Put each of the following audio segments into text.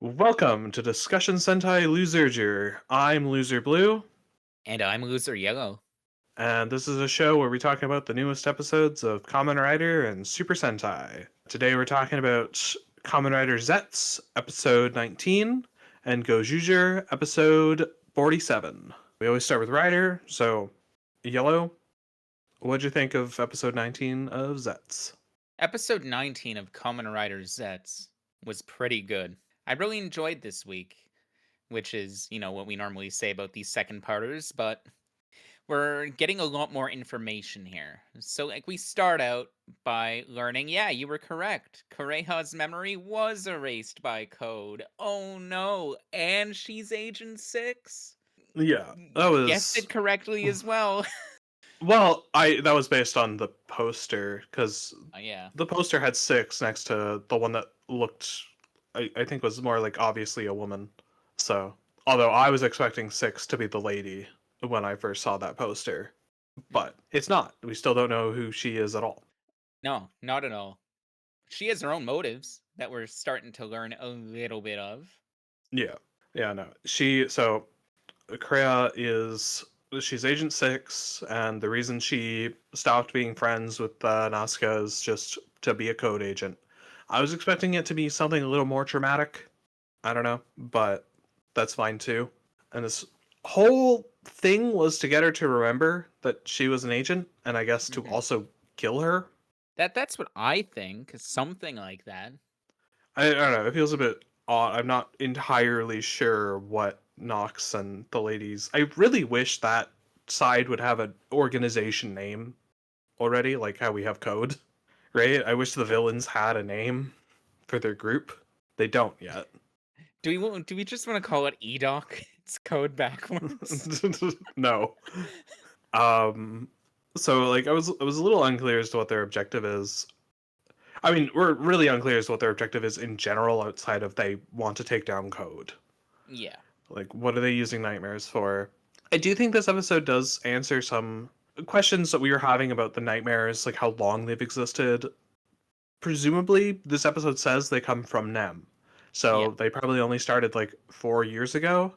Welcome to Discussion Sentai Loserger. I'm Loser Blue, And I'm Loser Yellow. and this is a show where we talk about the newest episodes of Kamen Rider and Super Sentai. Today we're talking about Kamen Rider Zeztz, episode 19, and Gozyuger, episode 47. We always start with Rider, so Yellow, what'd you think of episode 19 of Zeztz? Episode 19 of Kamen Rider Zeztz was pretty good. I really enjoyed this week, which is, what we normally say about these second parters, but we're getting a lot more information here. So, we start out by learning, yeah, you were correct. Kureha's memory was erased by code. Oh no, and she's Agent 6? Yeah, that Guessed was it correctly as well. well. I that was based on the poster because Yeah. the poster had six next to the one that looked, I think, was more like obviously a woman. So, although I was expecting six to be the lady when I first saw that poster, but it's not. We still don't know who she is at all. No, not at all. She has her own motives that we're starting to learn a little bit of. Yeah, yeah, no. So Kreia she's Agent Six, and the reason she stopped being friends with Nazca is just to be a code agent. I was expecting it to be something a little more traumatic. I don't know, but that's fine too. And this whole thing was to get her to remember that she was an agent, and I guess to Mhm. also kill her. That's what I think. Something like that. I don't know. It feels a bit odd. I'm not entirely sure what Nox and the ladies. I really wish that side would have an organization name already, like how we have code, right? I wish the villains had a name for their group. They don't yet. Do we just want to call it EDOC? It's code backwards. No. Um so like I was a little unclear as to what their objective is. I mean, we're really unclear as to what their objective is in general outside of they want to take down code. Yeah. Like, what are they using nightmares for? I do think this episode does answer some questions that we were having about the nightmares, like how long they've existed. Presumably, this episode says they come from Nem. Yeah. So they probably only started like 4 years ago,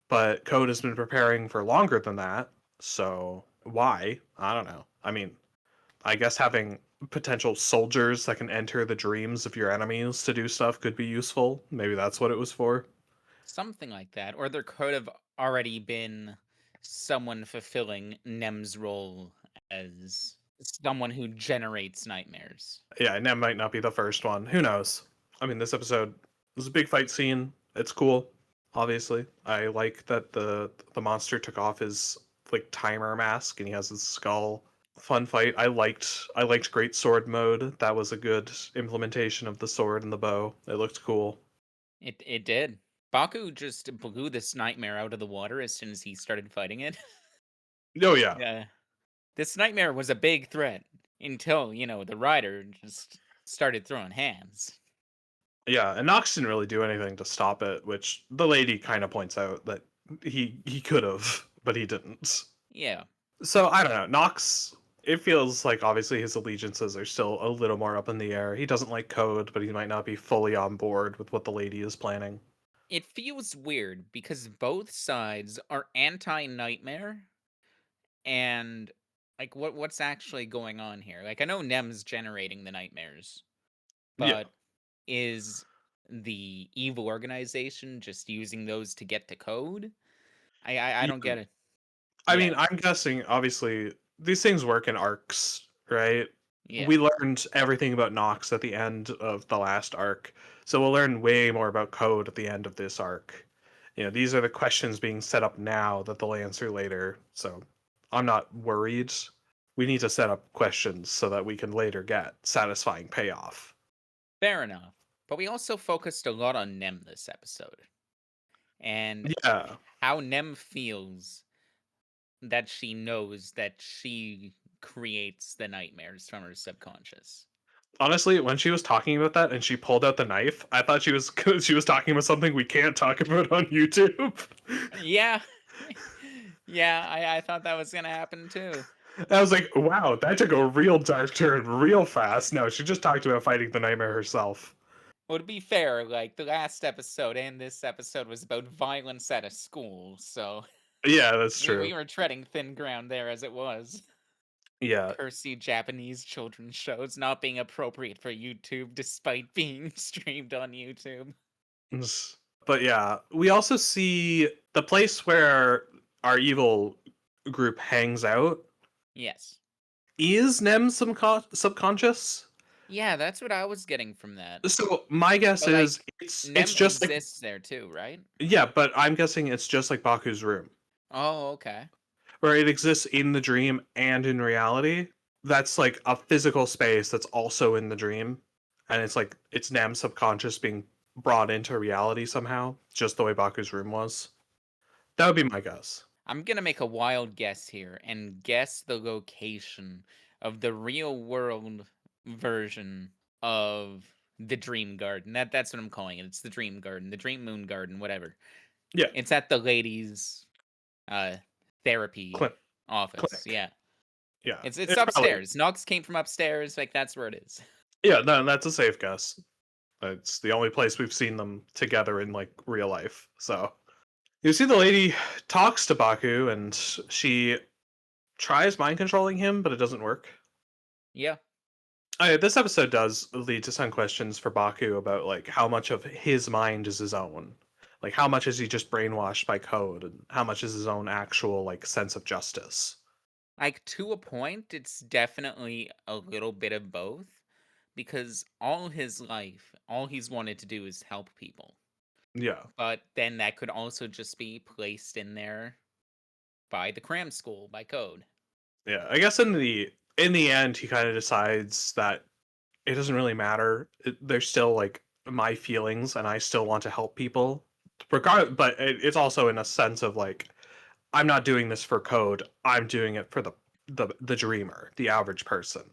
but Code has been preparing for longer than that. So why? I don't know. I mean, I guess having potential soldiers that can enter the dreams of your enemies to do stuff could be useful. Maybe that's what it was for. Something like that. Or there could have already been someone fulfilling Nem's role as someone who generates nightmares. Yeah, Nem might not be the first one. Who knows? I mean, this episode was a big fight scene. It's cool, obviously. I like that the monster took off his like timer mask and he has his skull. Fun fight. I liked Great Sword mode. That was a good implementation of the sword and the bow. It looked cool. It did. Baku just blew this nightmare out of the water as soon as he started fighting it. Oh yeah. Yeah. This nightmare was a big threat until, the rider just started throwing hands. Yeah, and Nox didn't really do anything to stop it, which the lady kind of points out that he could have, but he didn't. Yeah. So I don't know. Nox, it feels like obviously his allegiances are still a little more up in the air. He doesn't like code, but he might not be fully on board with what the lady is planning. It feels weird because both sides are anti-nightmare and what's actually going on here? Like I know Nem's generating the nightmares, Yeah. but is the evil organization just using those to get to code? I don't Yeah. get it. I mean, Yeah. I'm guessing obviously these things work in arcs, right? Yeah. We learned everything about Nox at the end of the last arc, so we'll learn way more about code at the end of this arc. These are the questions being set up now that they'll answer later. So I'm not worried. We need to set up questions so that we can later get satisfying payoff. Fair enough. But we also focused a lot on Nem this episode and Yeah. how Nem feels that she knows that she creates the nightmares from her subconscious. Honestly, when she was talking about that and she pulled out the knife, I thought she was talking about something we can't talk about on YouTube. Yeah. Yeah, I thought that was gonna happen too. I was like, wow, that took a real dark turn real fast. No, she just talked about fighting the nightmare herself. Well, to be fair, like the last episode and this episode was about violence at a school, so Yeah, that's we true. were treading thin ground there as it was. Yeah. Cursey Japanese children's shows not being appropriate for YouTube despite being streamed on YouTube. But yeah, we also see the place where our evil group hangs out Yes. is Nem's subconscious. Yeah, that's what I was getting from that. So my guess But like is it's Nem just like, exists there too, right? yeah, but I'm guessing it's just like Baku's room, Oh, okay. where it exists in the dream and in reality. That's like a physical space that's also in the dream, and it's like it's Nem's subconscious being brought into reality somehow, just the way Baku's room was. That would be my guess. I'm gonna make a wild guess here and guess the location of the real world version of the Dream Garden. That's what I'm calling it. It's the Dream Garden, the Dream Moon Garden, whatever. Yeah, It's at the ladies' therapy clinic. office. Yeah. Yeah, It's probably. upstairs. Nox came from upstairs, like that's where it is. Yeah, no, that's a safe guess. It's the only place we've seen them together in like real life. So you see, the lady talks to Baku, and she tries mind controlling him, but it doesn't work. Yeah. This episode does lead to some questions for Baku about like how much of his mind is his own, like how much is he just brainwashed by code, and how much is his own actual like sense of justice. Like to a point, it's definitely a little bit of both because all his life, all he's wanted to do is help people. Yeah, But then that could also just be placed in there by the cram school, by code. yeah. I guess in the end, he kind of decides that it doesn't really matter. They're still like my feelings, and I still want to help people. But it's also in a sense of like, I'm not doing this for code. I'm doing it for the dreamer, the average person.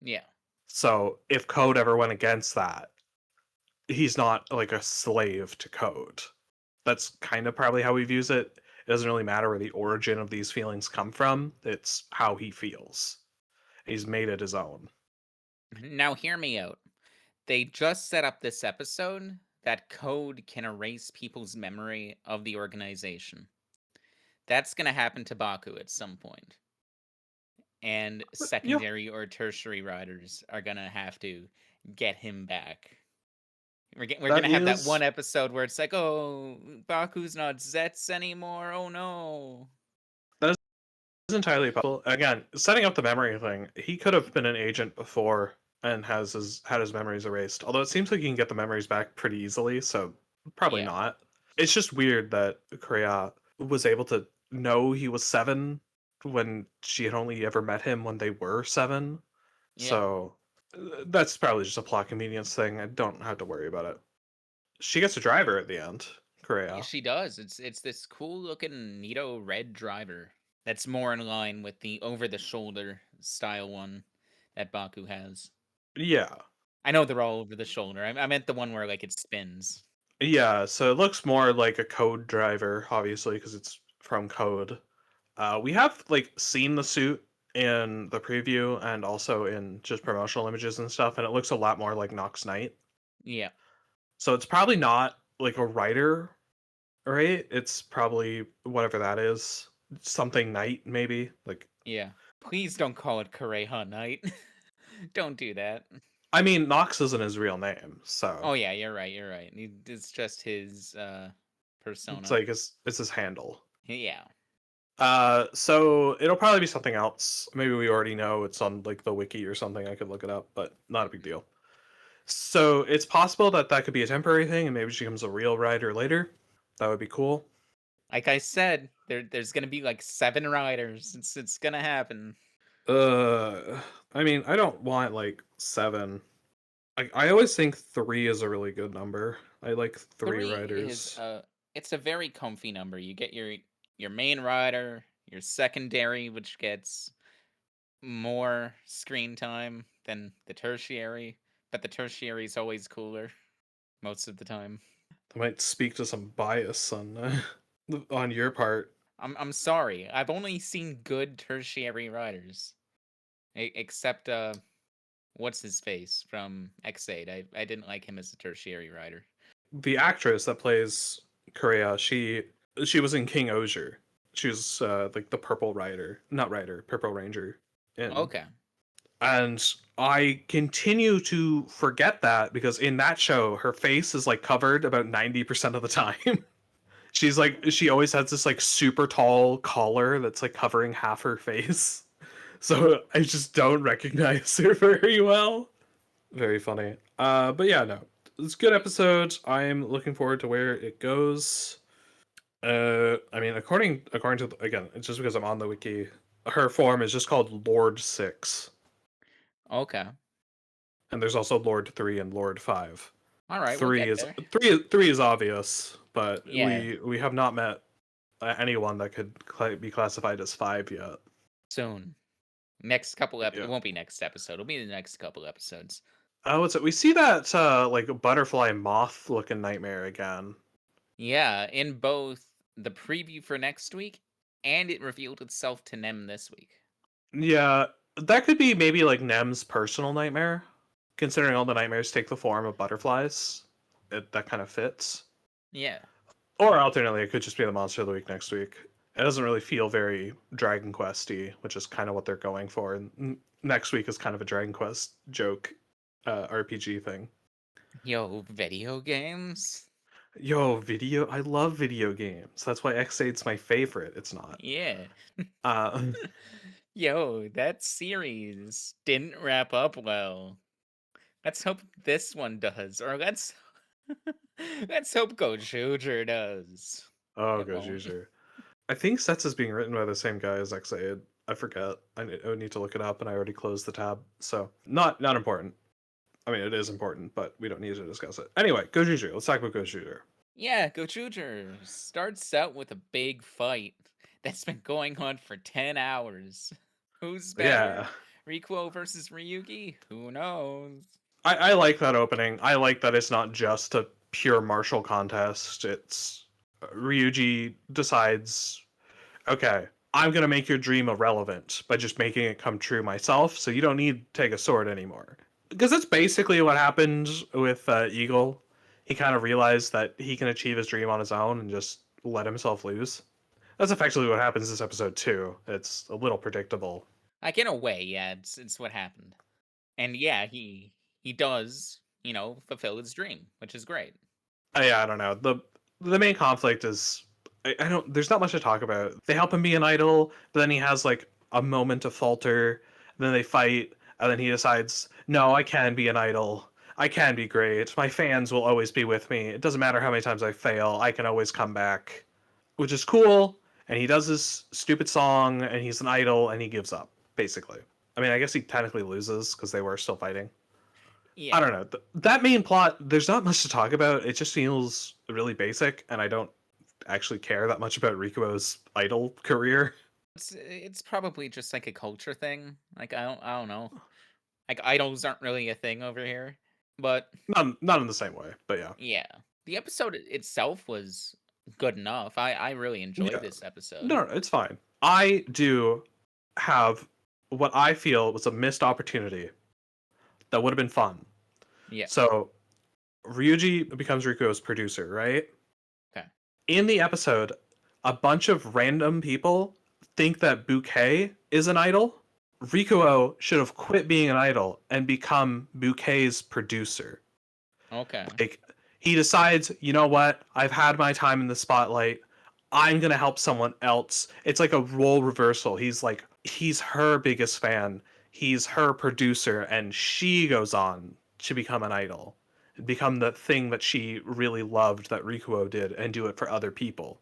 Yeah. So if code ever went against that, he's not like a slave to code. That's kind of probably how he views it. It doesn't really matter where the origin of these feelings come from. It's how he feels. He's made it his own. Now, hear me out. They just set up this episode that code can erase people's memory of the organization. That's going to happen to Baku at some point. And But, yeah, secondary or tertiary riders are going to have to get him back. We're that gonna have that is one episode where it's like, oh, Baku's not Zeztz anymore. Oh no. that is entirely possible. Again, setting up the memory thing, he could have been an agent before and had his memories erased. Although it seems like he can get the memories back pretty easily, so probably Yeah. not. It's just weird that Kreia was able to know he was 7 when she had only ever met him when they were 7. Yeah. So that's probably just a plot convenience thing. I don't have to worry about it. She gets a driver at the end, Kreia. She does. It's this cool looking Nito red driver that's more in line with the over the shoulder style one that Baku has. Yeah. I know they're all over the shoulder. I meant the one where like it spins. Yeah, so it looks more like a code driver, obviously, because it's from code. We have like seen the suit in the preview and also in just promotional images and stuff, and it looks a lot more like Nox Knight. Yeah. So it's probably not like a rider, right? It's probably whatever that is. Something Knight, maybe. Like, Yeah. Please don't call it Kureha Knight. Don't do that. I mean, Nox isn't his real name, so Oh yeah, you're right. You're right. It's just his persona. it's like it's his handle. Yeah. So it'll probably be something else. Maybe we already know it's on like the wiki or something. I could look it up, but not a big deal. So it's possible that that could be a temporary thing, and maybe she becomes a real rider later. That would be cool. Like I said, there's gonna be like 7 riders. It's gonna happen. I mean, I don't want like 7. I always think 3 is a really good number. I like 3 3 is riders. it's a very comfy number. You get your main rider, your secondary, which gets more screen time than the tertiary, but the tertiary is always cooler most of the time. I might speak to some bias on on your part. I'm sorry. I've only seen good tertiary riders. Except what's his face from X8. I didn't like him as a tertiary rider. The actress that plays Korea, she was in King Ozier. She was like the purple rider, not rider, purple ranger. Okay. And I continue to forget that because in that show, her face is like covered about 90% of the time. She always has this like super tall collar that's like covering half her face. So I just don't recognize her very well. Very funny. But yeah, no. It's a good episode. I'm looking forward to where it goes. I mean, according to again, it's just because I'm on the wiki. Her form is just called Lord 6. Okay. And there's also Lord 3 and Lord 5. All right, we'll get there. Three is obvious, but Yeah. we have not met anyone that could be classified as 5 yet. Soon. Next couple It won't be next episode. It'll be the next couple episodes. Oh, what's it? We see that like butterfly moth looking nightmare again. Yeah, in both the preview for next week and it revealed itself to Nem this week. Yeah, that could be maybe like Nem's personal nightmare, considering all the nightmares take the form of butterflies. That kind of fits. Yeah. Or alternately, it could just be the monster of the week next week. It doesn't really feel very Dragon Quest-y, which is kind of what they're going for. And next week is kind of a Dragon Quest joke RPG thing. Yo, video games? Yo, I love video games. That's why X8's my favorite. It's not. Yeah. Uh, Yo, that series didn't wrap up well. Let's hope this one does. Or let's hope Gozyuger does. oh, It won't. Gozyuger. I think Zeztz is being written by the same guy as X8. I forget. I would need to look it up, and I already closed the tab. So not important. I mean, it is important, but we don't need to discuss it. Anyway, Gozyuger. Let's talk about Gozyuger. Yeah, Gozyuger starts out with a big fight that's been going on for 10 hours. Who's better? Yeah. Rikou versus Ryugi? Who knows? I like that opening. I like that it's not just a pure martial contest. It's Ryuji decides, okay, I'm gonna make your dream irrelevant by just making it come true myself. So you don't need to take a sword anymore. Because that's basically what happened with Eagle. He kind of realized that he can achieve his dream on his own and just let himself lose. That's effectively what happens this episode too. It's a little predictable. Like, in a way, yeah, it's what happened. And yeah, he does, fulfill his dream, which is great. Yeah, I don't know. The main conflict is I don't. There's not much to talk about. They help him be an idol, but then he has like a moment of falter. Then they fight, and then he decides, no, I can be an idol. I can be great. My fans will always be with me. It doesn't matter how many times I fail. I can always come back, which is cool. And he does this stupid song, and he's an idol, and he gives up. Basically, I mean, I guess he technically loses because they were still fighting. Yeah. I don't know. That main plot, there's not much to talk about. It just feels really basic, and I don't actually care that much about Rikuo's idol career. It's probably just like a culture thing. Like, I don't know. Like, idols aren't really a thing over here, but Not in the same way, but yeah. Yeah, the episode itself was good enough. I really enjoyed this episode. No, it's fine. I do have what I feel was a missed opportunity that would have been fun. Yeah. So Ryuji becomes Rikuo's producer, right? Okay. In the episode, a bunch of random people think that Bouquet is an idol. Rikuo should have quit being an idol and become Bouquet's producer. Okay. Like, he decides, you know what? I've had my time in the spotlight. I'm going to help someone else. It's like a role reversal. He's her biggest fan. He's her producer, and she goes on to become an idol, become the thing that she really loved that Rikuo did, and do it for other people.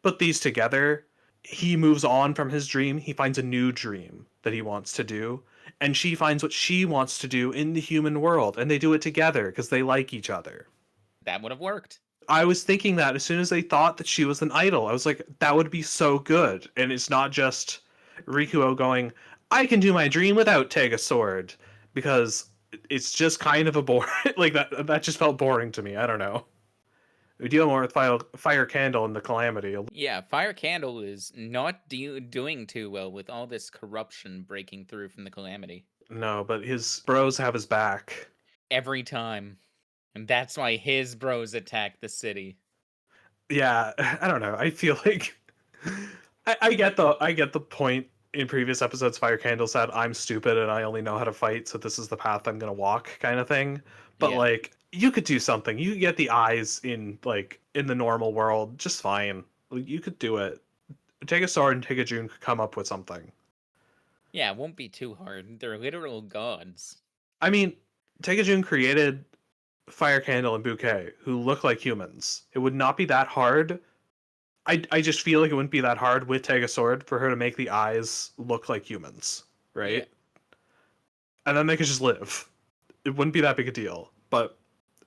Put these together. He moves on from his dream. He finds a new dream that he wants to do, and she finds what she wants to do in the human world, and they do it together because they like each other. That would have worked. I was thinking that as soon as they thought that she was an idol, I was like, that would be so good. And it's not just Rikuo going, I can do my dream without take a sword, because it's just kind of a boring, like that just felt boring to me. I don't know. We deal more with Fire Candle and the Calamity. Yeah, Fire Candle is not doing too well with all this corruption breaking through from the Calamity. No, but his bros have his back. Every time. And that's why his bros attack the city. Yeah, I don't know. I feel like I get the point in previous episodes Fire Candle said I'm stupid and I only know how to fight, so this is the path I'm gonna walk kind of thing. But Yeah. like you could do something. You could get the eyes in in the normal world just fine. Like, you could do it. Take a sword and take a June could come up with something. Yeah, it won't be too hard. They're literal gods. I mean, Take a June created Fire Candle and Bouquet, who look like humans. It would not be that hard. I just feel like it wouldn't be that hard with Tega Sword for her to make the eyes look like humans, right? Yeah. And then they could just live. It wouldn't be that big a deal, but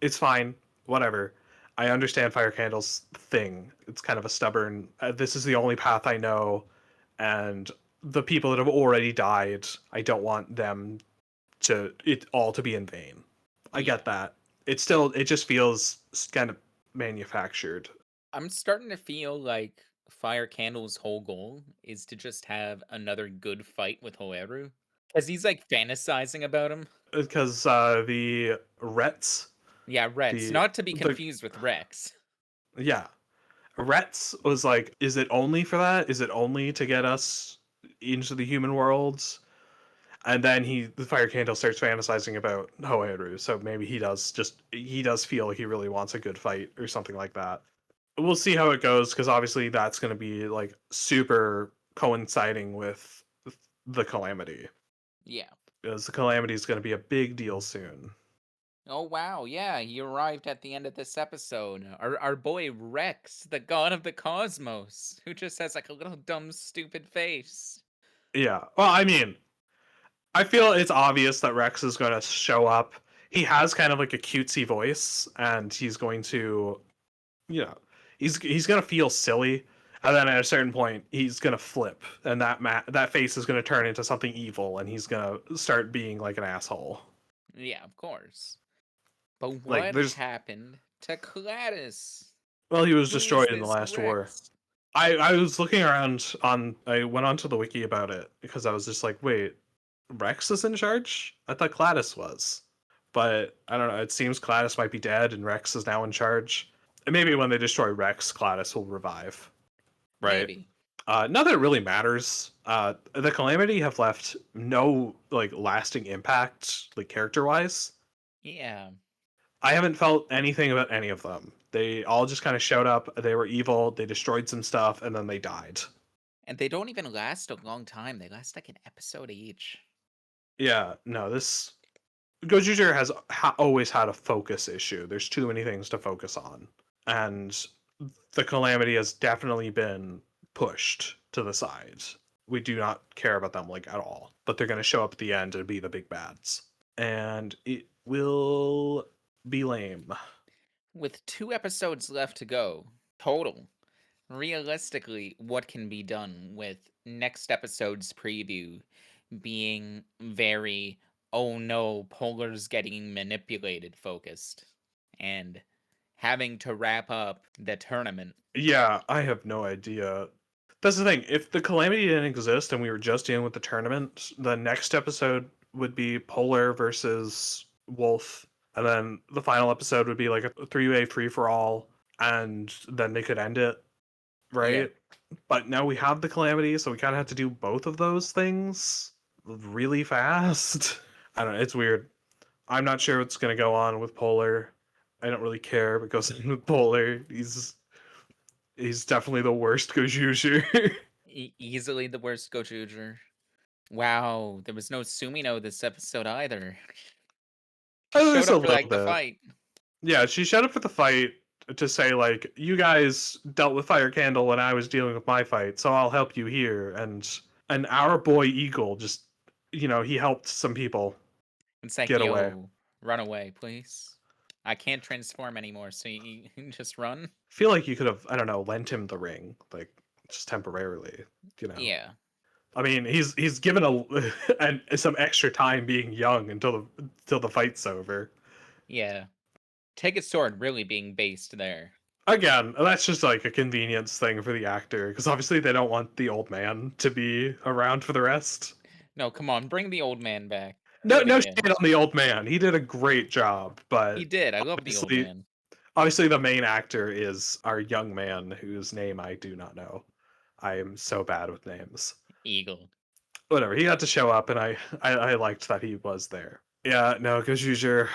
it's fine. Whatever. I understand Fire Candle's thing. It's kind of a stubborn. This is the only path I know, and the people that have already died, I don't want them to it all to be in vain. I get that. It just feels kind of manufactured. I'm starting to feel like Fire Candle's whole goal is to just have another good fight with Hoeru. Because he's like fantasizing about him. Because the Rets, Yeah, Rex. the Not to be the confused with Rex. yeah, Rets was like, is it only for that? Is it only to get us into the human worlds? And then the Fire Candle starts fantasizing about Hoeru, so maybe he does feel like he really wants a good fight or something like that. We'll see how it goes because obviously that's going to be like super coinciding with the Calamity. Yeah. Because the Calamity is going to be a big deal soon. Oh wow, yeah, he arrived at the end of this episode. Our boy Rex, the god of the cosmos, who just has like a little dumb stupid face. Yeah. Well, I mean, I feel it's obvious that Rex is going to show up. He has kind of like a cutesy voice, and he's going to, you know, he's going to feel silly, and then at a certain point, he's going to flip, and that face is going to turn into something evil, and he's going to start being like an asshole. Yeah, of course. But Like, what happened to Gladys? Well, he was Who is destroyed in the this last war. Rex? I was looking around I went onto the wiki about it because I was just like, wait, Rex is in charge? I thought Gladys was. But I don't know, it seems Gladys might be dead and Rex is now in charge. And maybe when they destroy Rex, Gladys will revive. Right? Maybe. Not that it really matters. The Calamity have left no like lasting impact, like character wise. Yeah. I haven't felt anything about any of them. They all just kind of showed up. They were evil. They destroyed some stuff, and then they died. And they don't even last a long time. They last like an episode each. Yeah, no, this Gozyuger has always had a focus issue. There's too many things to focus on, and the Calamity has definitely been pushed to the side. We do not care about them like at all, but they're going to show up at the end and be the big bads, and it will be lame. With 2 episodes left to go, total, realistically, what can be done with next episode's preview being very, oh no, Polar's getting manipulated focused, and having to wrap up the tournament? Yeah, I have no idea. That's the thing. If the Calamity didn't exist and we were just dealing with the tournament, the next episode would be Polar versus Wolf, and then the final episode would be like a three-way free-for-all, and then they could end it, right? But now we have the Calamity, so we kind of have to do both of those things really fast. I don't know. It's weird. I'm not sure what's going to go on with Polar. I don't really care what goes on with Polar. He's definitely the worst Gozyuger. Easily the worst Gozyuger. Wow, there was no Sumino this episode either. Oh, Showed there's a up for like little the bit. fight. Yeah, she showed up for the fight to say like, you guys dealt with Fire Candle when I was dealing with my fight, so I'll help you here. And our boy Eagle just, he helped some people It's like, get yo, away. run away, please. I can't transform anymore, so you just run. Feel like you could have, I don't know, lent him the ring, like just temporarily, Yeah. I mean, he's given and some extra time being young until the fight's over. Yeah. Take a sword really being based there. Again, that's just like a convenience thing for the actor because obviously they don't want the old man to be around for the rest. No, come on, bring the old man back. No, Pretty no good. shade on the old man. He did a great job, He but did. I love the old obviously, man. obviously, the main actor is our young man whose name I do not know. I am so bad with names. Eagle. Whatever. He got to show up, and I liked that he was there. Yeah, no, Gozyuger.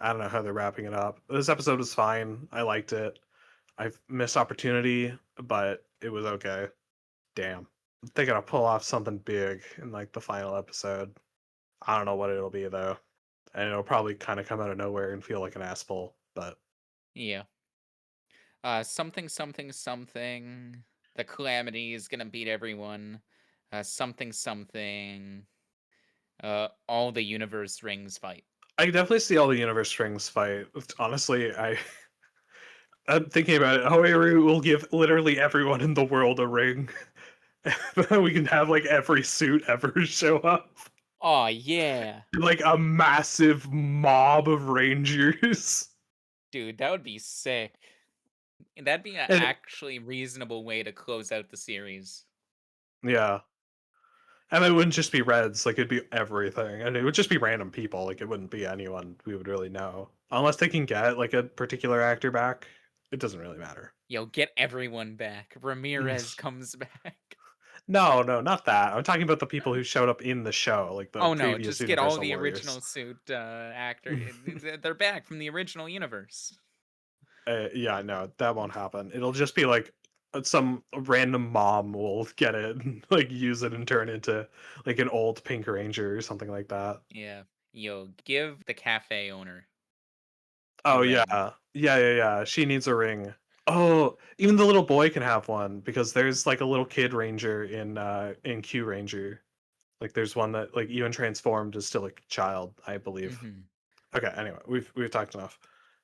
I don't know how they're wrapping it up. This episode was fine. I liked it. I've missed opportunity, but it was okay. Damn. They gotta pull off something big in like the final episode. I don't know what it'll be though. And it'll probably kind of come out of nowhere and feel like an asshole, but Yeah. Something, something, something. The Calamity is gonna beat everyone. Something, something. All the universe rings fight. I can definitely see all the universe rings fight. Honestly, I'm thinking about it. However, will give literally everyone in the world a ring. We can have like every suit ever show up. Oh yeah, Like a massive mob of rangers. dude, that would be sick. That'd be an And actually reasonable way to close out the series. yeah. And it wouldn't just be Reds, like it'd be everything. And it would just be random people, like it wouldn't be anyone we would really know. Unless they can get like a particular actor back, it doesn't really matter. Yo, get everyone back. Ramirez comes back. No, no, not that. I'm talking about the people who showed up in the show, like the Oh no, previous just get all Universal the Warriors. original suit actor. They're back from the original universe. Yeah, no, that won't happen. It'll just be like some random mom will get it and like use it and turn into like an old Pink Ranger or something like that. Yeah. Yo, give the cafe owner a Oh yeah. ring. Yeah. She needs a ring. Oh, even the little boy can have one because there's like a little kid ranger in Q Ranger. Like there's one that like even transformed is still a child, I believe. Hmm. Okay, anyway, we've talked enough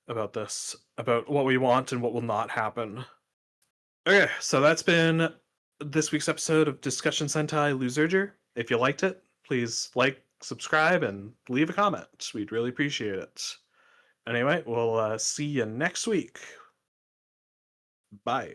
about this, about what we want and what will not happen. Okay, so that's been this week's episode of Discussion Sentai Loserger. If you liked it, please like, subscribe, and leave a comment. We'd really appreciate it. Anyway, we'll see you next week. Bye.